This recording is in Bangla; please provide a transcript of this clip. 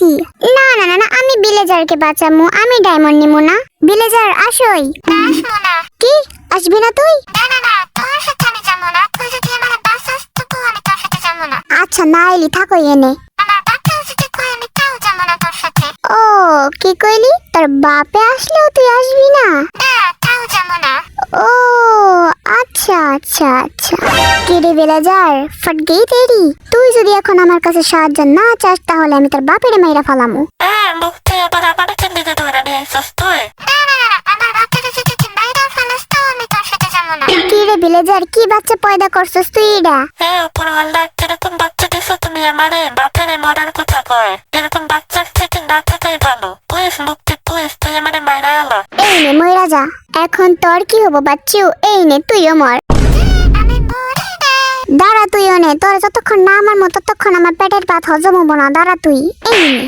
আইতাছি। না না না না, আমি ভিলেজারকে বাঁচামু, আমি ডায়মন্ড নিমু না। ভিলেজার আসই। আসবো না। কি আসবি না তুই? না না না, তোর সাথে আমি যাবো না। তুই যদি আমার বাঁচাস তবু আমি তোর সাথে যাবো না। আচ্ছা না এলি থাকো এনে। আমার বাপেও যদি কই আমি তাও যাবো না তোর সাথে। ও কি কইলি? তোর বাপে আসলেও তুই আসবি না? না, তাও যাবো না। ও আচ্ছা আচ্ছা আচ্ছা। কি রে ভিলেজার, ফট গই তেরি। তুই যদি এখন আমার কাছে সাহায্য না চাস তাহলে আমি তোর বাপের মাইরা ফালামু। মুক্তি আবার আমার দিকে ধরে নিয়ে এসেছিস তুই। না না না, আমার বাপের যদি তুই মাইরা ফেলাস তাও আমি তোর সাথে যাবো না। কি রে ভিলেজার, কি বাচ্চা পয়দা করছস তুই এটা? উপরওয়ালা কিরকম বাচ্চা দিছো তুমি আমারে? বাপের মরার কথা কয়। এরকম বাচ্চার থেকে না থাকাই ভালো। প্লিজ মুক্তি, প্লিজ, তুই আমারে মাইরা এলো। এই নে মইরা যা। এখন তোর কি হবো বাচ্চু? এই নে তুইও মর। আমি মরি না। দাঁড়া তুইও নে, তোর যতক্ষণ না আমার মতো ততক্ষণ আমার পেটের ভাত হজম হবো না। দাঁড়া তুই, এই নে।